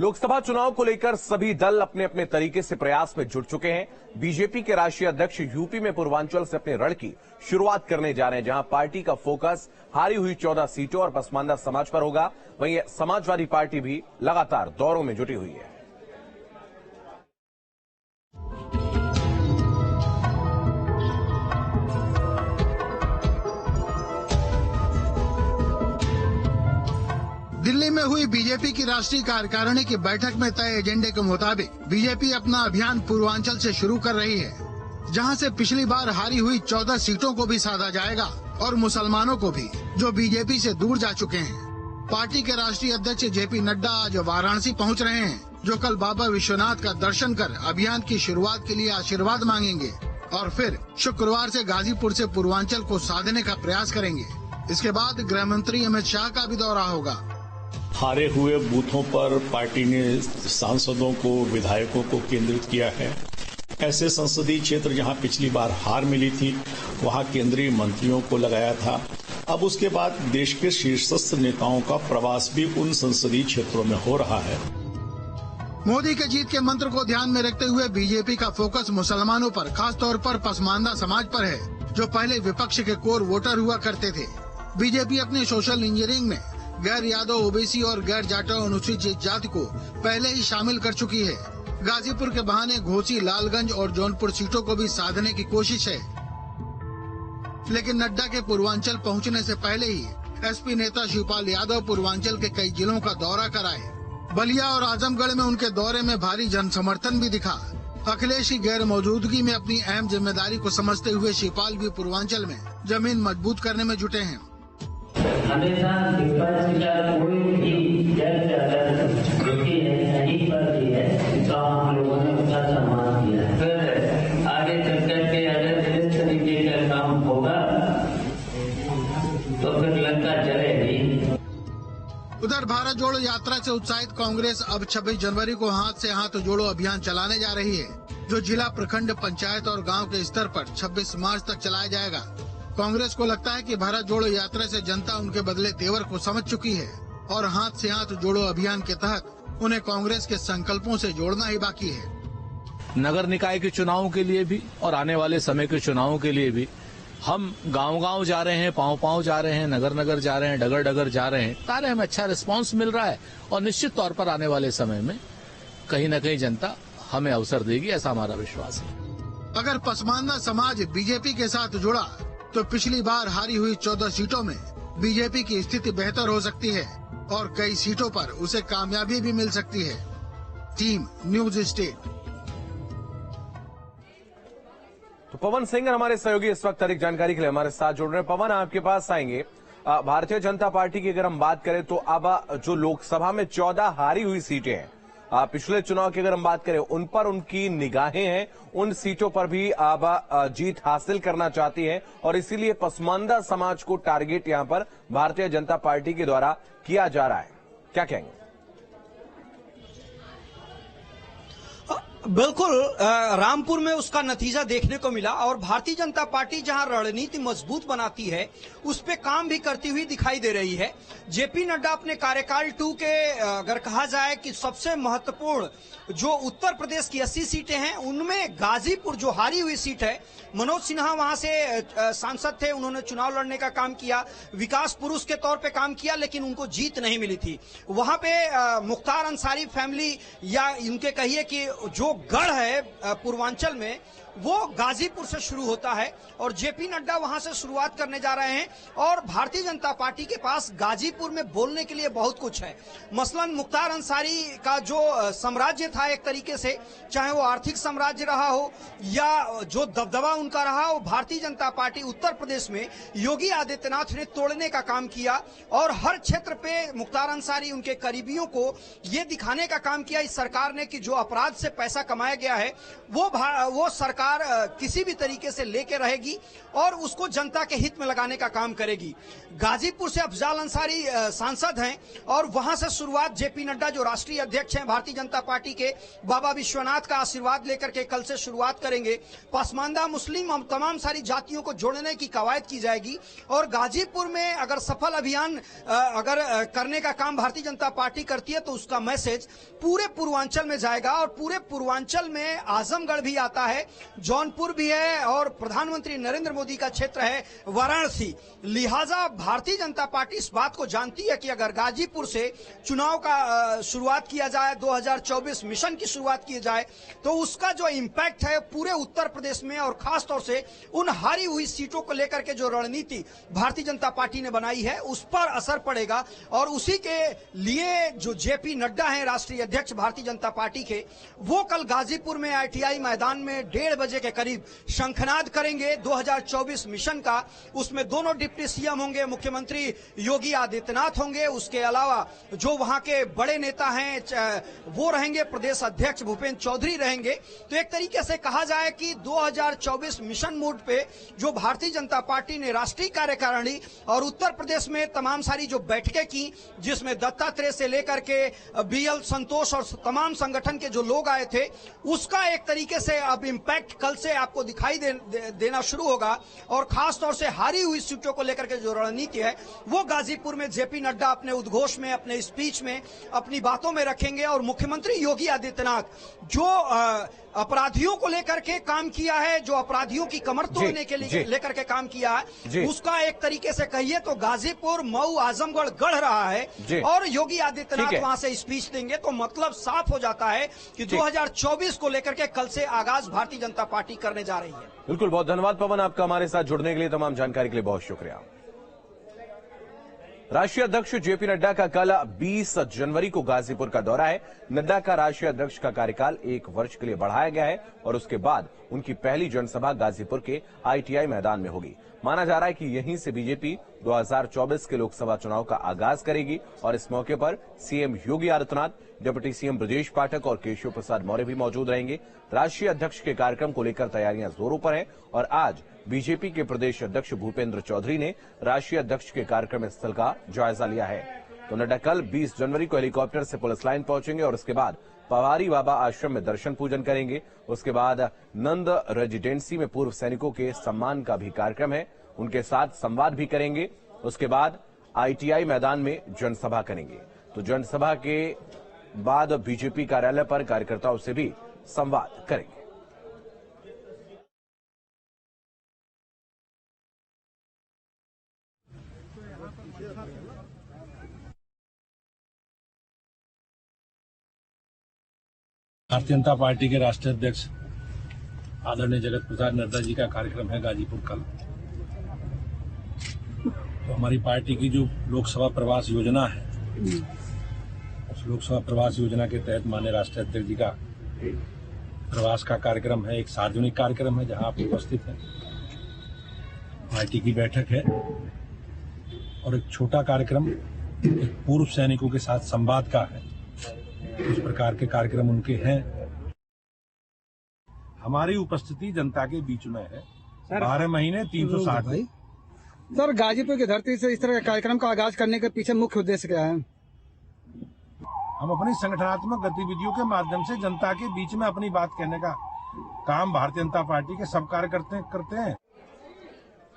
लोकसभा चुनाव को लेकर सभी दल अपने अपने तरीके से प्रयास में जुट चुके हैं। बीजेपी के राष्ट्रीय अध्यक्ष यूपी में पूर्वांचल से अपने रण की शुरुआत करने जा रहे हैं, जहां पार्टी का फोकस हारी हुई 14 सीटों और पसमानदा समाज पर होगा। वहीं समाजवादी पार्टी भी लगातार दौरों में जुटी हुई है। दिल्ली में हुई बीजेपी की राष्ट्रीय कार्यकारिणी की बैठक में तय एजेंडे के मुताबिक बीजेपी अपना अभियान पूर्वांचल से शुरू कर रही है, जहां से पिछली बार हारी हुई 14 सीटों को भी साधा जाएगा और मुसलमानों को भी, जो बीजेपी से दूर जा चुके हैं। पार्टी के राष्ट्रीय अध्यक्ष जेपी नड्डा आज वाराणसी पहुंच रहे हैं, जो कल बाबा विश्वनाथ का दर्शन कर अभियान की शुरुआत के लिए आशीर्वाद मांगेंगे और फिर शुक्रवार से गाजीपुर से पूर्वांचल को साधने का प्रयास करेंगे। इसके बाद गृह मंत्री अमित शाह का भी दौरा होगा। हारे हुए बूथों पर पार्टी ने सांसदों को, विधायकों को केंद्रित किया है। ऐसे संसदीय क्षेत्र जहां पिछली बार हार मिली थी, वहां केंद्रीय मंत्रियों को लगाया था। अब उसके बाद देश के शीर्षस्थ नेताओं का प्रवास भी उन संसदीय क्षेत्रों में हो रहा है। मोदी के जीत के मंत्र को ध्यान में रखते हुए बीजेपी का फोकस मुसलमानों पर, खास तौर पर पसमानदा समाज पर है, जो पहले विपक्ष के कोर वोटर हुआ करते थे। बीजेपी अपने सोशल इंजीनियरिंग में गैर यादव, ओबीसी और गैर जाटव अनुसूचित जाति को पहले ही शामिल कर चुकी है। गाजीपुर के बहाने घोसी, लालगंज और जौनपुर सीटों को भी साधने की कोशिश है। लेकिन नड्डा के पूर्वांचल पहुंचने से पहले ही एसपी नेता शिवपाल यादव पूर्वांचल के कई जिलों का दौरा कराए। बलिया और आजमगढ़ में उनके दौरे में भारी जन समर्थन भी दिखा। अखिलेश की गैर मौजूदगी में अपनी अहम जिम्मेदारी को समझते हुए शिवपाल भी पूर्वांचल में जमीन मजबूत करने में जुटे हैं। हमेशा विपक्ष का कोई भी जज अगर जो कि सही पर भी है, तो हम लोगों ने उसका सम्मान किया है। फिर आगे चल करके अगर इस तरीके का काम होगा तो फिर लंका जलेगी। उधर भारत जोड़ो यात्रा से उत्साहित कांग्रेस अब 26 जनवरी को हाथ से हाथ जोड़ो अभियान चलाने जा रही है, जो जिला, प्रखंड, पंचायत और गांव के स्तर पर 26 मार्च तक चलाया जाएगा। कांग्रेस को लगता है कि भारत जोड़ो यात्रा से जनता उनके बदले तेवर को समझ चुकी है और हाथ से हाथ जोड़ो अभियान के तहत उन्हें कांग्रेस के संकल्पों से जोड़ना ही बाकी है। नगर निकाय के चुनावों के लिए भी और आने वाले समय के चुनावों के लिए भी हम गांव-गांव जा रहे हैं, पांव-पांव जा रहे हैं, नगर-नगर जा रहे हैं, डगर-डगर जा रहे हैं। सारे हमें अच्छा रिस्पांस मिल रहा है और निश्चित तौर पर आने वाले समय में कहीं न कहीं जनता हमें अवसर देगी, ऐसा हमारा विश्वास है। अगर पसमानदा समाज बीजेपी के साथ जुड़ा तो पिछली बार हारी हुई 14 सीटों में बीजेपी की स्थिति बेहतर हो सकती है और कई सीटों पर उसे कामयाबी भी मिल सकती है। Team news state. तो पवन सिंह हमारे सहयोगी इस वक्त अधिक जानकारी के लिए हमारे साथ जुड़ रहे हैं। पवन, आपके पास आएंगे। भारतीय जनता पार्टी की अगर हम बात करें तो अब जो लोकसभा में 14 हारी हुई सीटें हैं, पिछले चुनाव की अगर हम बात करें, उन पर उनकी निगाहें हैं, उन सीटों पर भी अब जीत हासिल करना चाहती हैं और इसीलिए पसमानदा समाज को टारगेट यहां पर भारतीय जनता पार्टी के द्वारा किया जा रहा है। क्या कहेंगे? बिल्कुल, रामपुर में उसका नतीजा देखने को मिला और भारतीय जनता पार्टी जहां रणनीति मजबूत बनाती है, उस पे काम भी करती हुई दिखाई दे रही है। जेपी नड्डा अपने कार्यकाल 2 के अगर कहा जाए कि सबसे महत्वपूर्ण जो उत्तर प्रदेश की 80 सीटें हैं, उनमें गाजीपुर जो हारी हुई सीट है, मनोज सिन्हा वहां से सांसद थे, उन्होंने चुनाव लड़ने का काम किया, विकास पुरुष के तौर पे काम किया, लेकिन उनको जीत नहीं मिली थी। वहां पे मुख्तार अंसारी फैमिली या इनके कहिए कि जो गढ़ है पूर्वांचल में, वो गाजीपुर से शुरू होता है और जेपी नड्डा वहां से शुरुआत करने जा रहे हैं और भारतीय जनता पार्टी के पास गाजीपुर में बोलने के लिए बहुत कुछ है। मसलन मुख्तार अंसारी का जो साम्राज्य था एक तरीके से, चाहे वो आर्थिक साम्राज्य रहा हो या जो दबदबा उनका रहा हो, भारतीय जनता पार्टी उत्तर प्रदेश में योगी आदित्यनाथ ने तोड़ने का काम किया और हर क्षेत्र पे मुख्तार अंसारी, उनके करीबियों को ये दिखाने का काम किया इस सरकार ने कि जो अपराध से पैसा कमाया गया है वो सरकार किसी भी तरीके से लेके रहेगी और उसको जनता के हित में लगाने का काम करेगी। गाजीपुर से अफजाल अंसारी सांसद हैं और वहां से शुरुआत जेपी नड्डा जो राष्ट्रीय अध्यक्ष हैं भारतीय जनता पार्टी के, बाबा विश्वनाथ का आशीर्वाद लेकर के कल से शुरुआत करेंगे। पसमानदा मुस्लिम और तमाम सारी जातियों को जोड़ने की कवायद की जाएगी और गाजीपुर में अगर सफल अभियान अगर करने का काम भारतीय जनता पार्टी करती है तो उसका मैसेज पूरे पूर्वांचल में जाएगा और पूरे पूर्वांचल में आजमगढ़ भी आता है, जौनपुर भी है और प्रधानमंत्री नरेंद्र मोदी का क्षेत्र है वाराणसी। लिहाजा भारतीय जनता पार्टी इस बात को जानती है कि अगर गाजीपुर से चुनाव का शुरुआत किया जाए, 2024 मिशन की शुरुआत की जाए तो उसका जो इम्पैक्ट है पूरे उत्तर प्रदेश में और खास तौर से उन हारी हुई सीटों को लेकर के जो रणनीति भारतीय जनता पार्टी ने बनाई है उस पर असर पड़ेगा। और उसी के लिए जो जेपी नड्डा हैं राष्ट्रीय अध्यक्ष भारतीय जनता पार्टी के, वो कल गाजीपुर में आईटीआई मैदान में 1:30 बजे के करीब शंखनाद करेंगे 2024 मिशन का। उसमें दोनों डिप्टी सीएम होंगे, मुख्यमंत्री योगी आदित्यनाथ होंगे, उसके अलावा जो वहां के बड़े नेता हैं वो रहेंगे, प्रदेश अध्यक्ष भूपेंद्र चौधरी रहेंगे। तो एक तरीके से कहा जाए कि 2024 मिशन मोड पे जो भारतीय जनता पार्टी ने राष्ट्रीय कार्यकारिणी और उत्तर प्रदेश में तमाम सारी जो बैठकें की, जिसमें दत्तात्रेय से लेकर के बीएल संतोष और तमाम संगठन के जो लोग आए थे, उसका एक तरीके से अब इम्पैक्ट कल से आपको दिखाई देना शुरू होगा। और खास तौर से हारी हुई सीटों को लेकर के जो रणनीति है वो गाजीपुर में जेपी नड्डा अपने उद्घोष में, अपने स्पीच में, अपनी बातों में रखेंगे। और मुख्यमंत्री योगी आदित्यनाथ जो अपराधियों को लेकर के काम किया है, जो अपराधियों की कमर तोड़ने के लिए लेकर के काम किया है, उसका एक तरीके से कहिए तो गाजीपुर, मऊ, आजमगढ़ गढ़ रहा है और योगी आदित्यनाथ वहां से स्पीच देंगे तो मतलब साफ हो जाता है कि 2024 को लेकर के कल से आगाज भारतीय जनता पार्टी करने जा रही है। बिल्कुल, बहुत धन्यवाद पवन आपका हमारे साथ जुड़ने के लिए, तमाम जानकारी के लिए बहुत शुक्रिया। राष्ट्रीय अध्यक्ष जेपी नड्डा का कल 20 जनवरी को गाजीपुर का दौरा है। नड्डा का राष्ट्रीय अध्यक्ष का कार्यकाल 1 वर्ष के लिए बढ़ाया गया है और उसके बाद उनकी पहली जनसभा गाजीपुर के आईटीआई मैदान में होगी। माना जा रहा है कि यहीं से बीजेपी 2024 के लोकसभा चुनाव का आगाज करेगी और इस मौके पर CM Yogi Adityanath, deputy CM Brajesh Pathak और केशव प्रसाद मौर्य भी मौजूद रहेंगे। राष्ट्रीय अध्यक्ष के कार्यक्रम को लेकर तैयारियां जोरों पर हैं और आज बीजेपी के प्रदेश अध्यक्ष भूपेंद्र चौधरी ने राष्ट्रीय अध्यक्ष के कार्यक्रम स्थल का जायजा लिया है। तो नड्डा कल 20 जनवरी को हेलीकॉप्टर से पुलिस लाइन पहुंचेंगे और उसके बाद पवारी बाबा आश्रम में दर्शन पूजन करेंगे। उसके बाद नंद रेजिडेंसी में पूर्व सैनिकों के सम्मान का भी कार्यक्रम है, उनके साथ संवाद भी करेंगे। उसके बाद आईटीआई मैदान में जनसभा करेंगे। तो जनसभा के बाद बीजेपी कार्यालय पर कार्यकर्ताओं से भी संवाद करेंगे। भारतीय जनता पार्टी के राष्ट्रीय अध्यक्ष आदरणीय जगत प्रसाद नड्डा जी का कार्यक्रम है गाजीपुर कल। तो हमारी पार्टी की जो लोकसभा प्रवास योजना है, उस लोकसभा प्रवास योजना के तहत माननीय राष्ट्रीय अध्यक्ष जी का प्रवास का कार्यक्रम है। एक सार्वजनिक कार्यक्रम है जहां आप उपस्थित हैं, पार्टी की बैठक है और एक छोटा कार्यक्रम एक पूर्व सैनिकों के साथ संवाद का है। इस प्रकार के कार्यक्रम उनके हैं। हमारी उपस्थिति जनता के बीच में है। 12 महीने 360 सर, गाजीपुर की धरती से इस तरह के कार्यक्रम का आगाज करने के पीछे मुख्य उद्देश्य क्या है? हम अपनी संगठनात्मक गतिविधियों के माध्यम से जनता के बीच में अपनी बात कहने का काम भारतीय जनता पार्टी के सब कार्यकर्ता करते हैं।